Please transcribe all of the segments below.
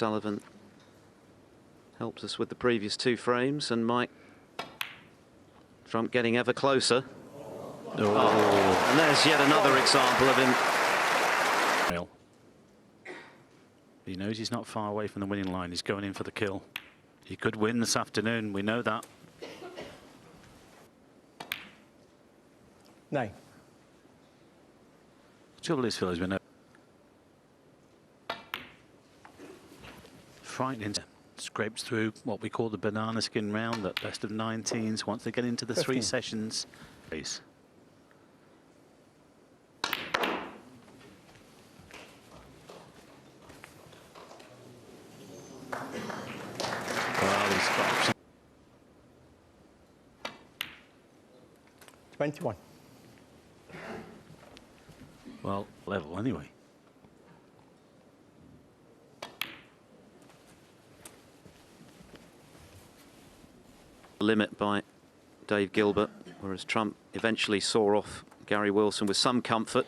Sullivan helped us with the previous two frames, and Mike Trump getting ever closer. Oh. And there's yet another example of him. He knows he's not far away from the winning line. He's going in for the kill. He could win this afternoon. We know that. 9. The trouble is, Phil, as we know, frightening. Scrapes through what we call the banana skin round, that best of 19s. Once they get into the 3 sessions. Please. Well, he's got 21. Well, level anyway. Limit by Dave Gilbert, whereas Trump eventually saw off Gary Wilson with some comfort.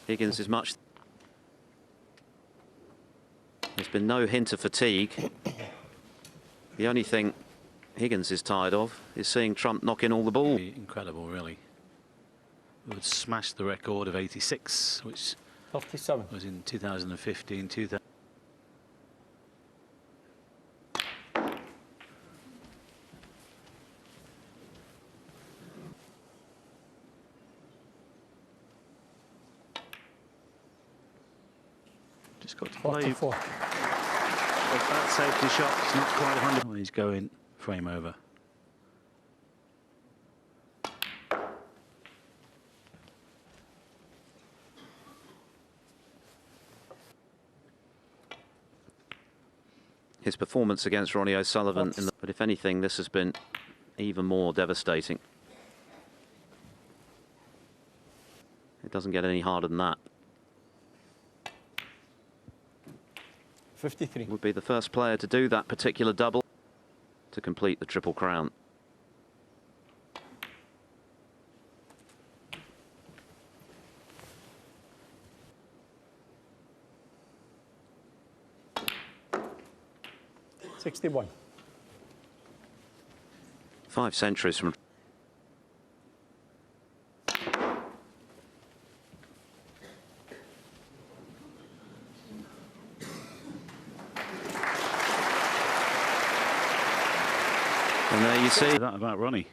Higgins is much. There's been no hint of fatigue. The only thing Higgins is tired of is seeing Trump knock in all the balls. Incredible, really. It would smash the record of 86, which 37 was in 2015, 2000. Just got to play. 44. But that safety shot is not quite 100. Well, he's going frame over. His performance against Ronnie O'Sullivan, but if anything, this has been even more devastating. It doesn't get any harder than that. 53. Would be the first player to do that particular double to complete the Triple Crown. $61. 5 centuries from. And there you see that about Ronnie.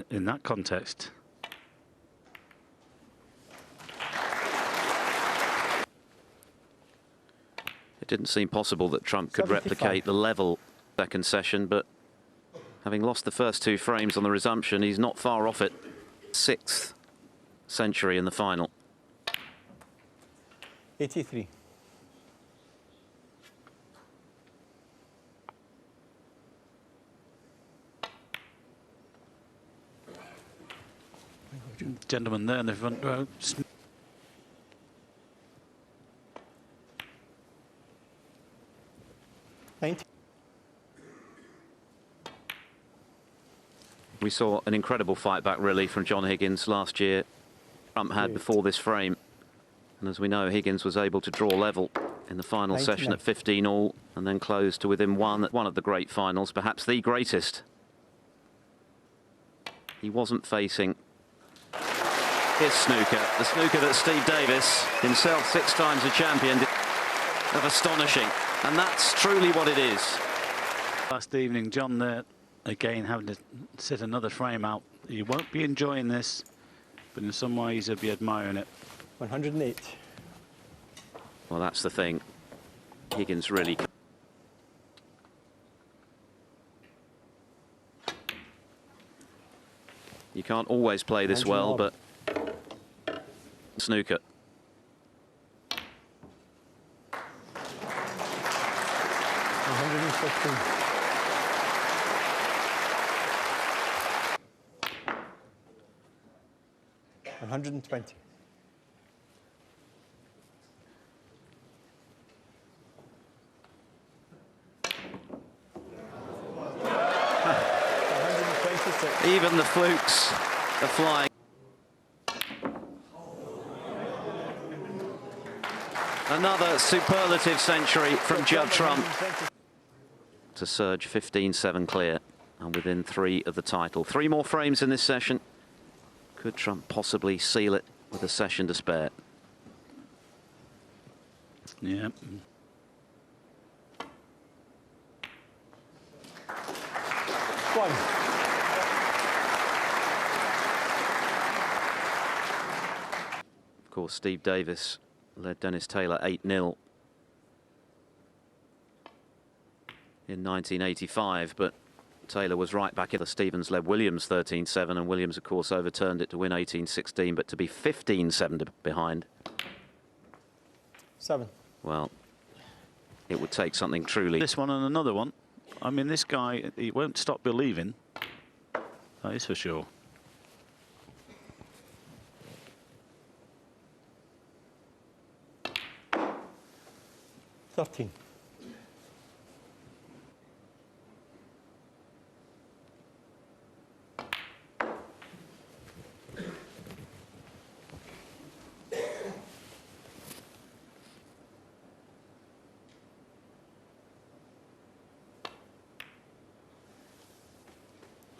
In that context. It didn't seem possible that Trump could 75. replicate the level second session, but having lost the first 2 frames on the resumption, he's not far off it. 6th century in the final. 83. Gentleman there in the front row. 90. We saw an incredible fight back, really, from John Higgins last year. Trump had before this frame. And as we know, Higgins was able to draw level in the final 99. session at 15 all, and then close to within 1 at one of the great finals, perhaps the greatest. He wasn't facing his snooker, the snooker that Steve Davis, himself 6 times a champion, of astonishing. And that's truly what it is. Last evening, John there, again, having to sit another frame out. You won't be enjoying this, but in some ways you'll be admiring it. 108. Well, that's the thing. Higgins really. You can't always play this well, but snooker. 115. 120. Even the flukes are flying. Another superlative century from Judd Trump to surge 15-7 clear and within 3 of the title. 3 more frames in this session. Could Trump possibly seal it with a session to spare? Yeah. One. Of course, Steve Davis led Dennis Taylor 8-0 in 1985, but Taylor was right back in. The Stevens led Williams 13-7, and Williams, of course, overturned it to win 18-16, but to be 15-7 behind. 7. Well, it would take something truly. This one and another one. I mean, this guy, he won't stop believing. That is for sure. 13.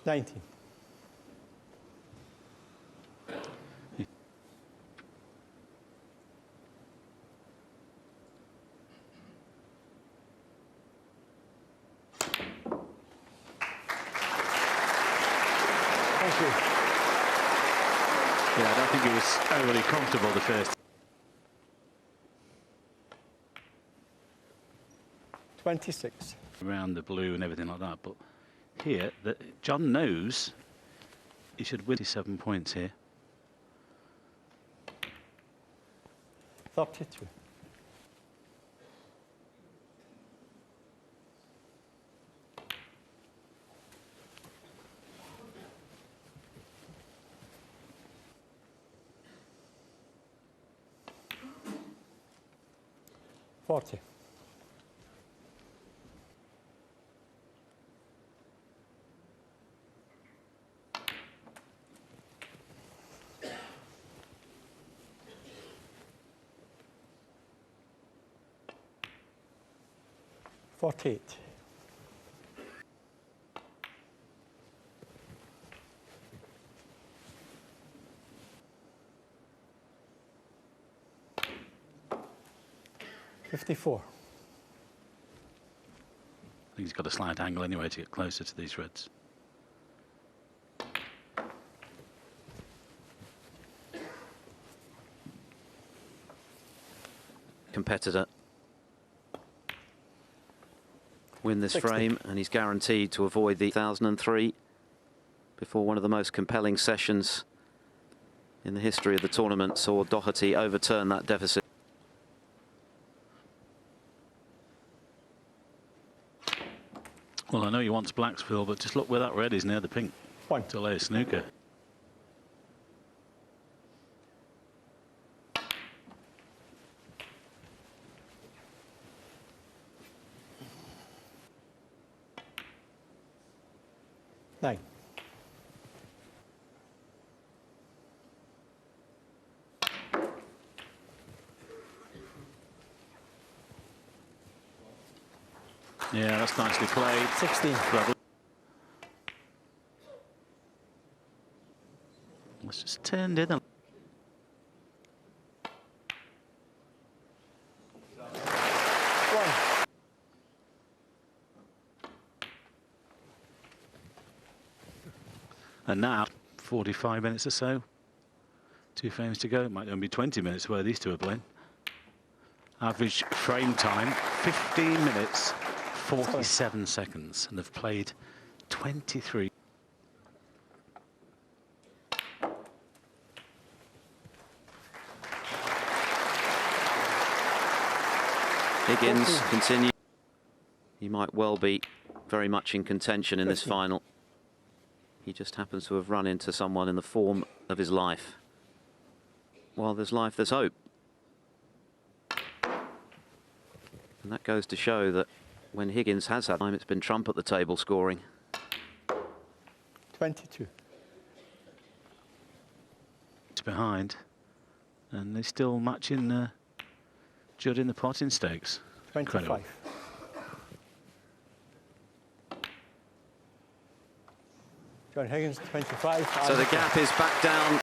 Nineteen. Yeah, I don't think he was overly comfortable the first. 26. Around the blue and everything like that, but here, John knows he should win 7 points here. 32. Forty. 48. 54. I think he's got a slight angle anyway to get closer to these reds. Competitor win this 60. frame, and he's guaranteed to avoid the 2003 before one of the most compelling sessions in the history of the tournament saw Doherty overturn that deficit. Well, I know he wants blacks, Phil, but just look where that red is near the pink. One. To lay a snooker. Nine. Yeah, that's nicely played. 16. Let's just turned in a... One. And now, 45 minutes or so. 2 frames to go. It might only be 20 minutes where these two are playing. Average frame time, 15 minutes, 47 seconds. And they've played 23. Higgins continue. He might well be very much in contention in this final. He just happens to have run into someone in the form of his life. While there's life, there's hope. And that goes to show that when Higgins has had time, it's been Trump at the table scoring. 22. It's behind, and they're still matching Judd in the potting stakes. 25. Incredible. John Higgins, 25. So the gap is back down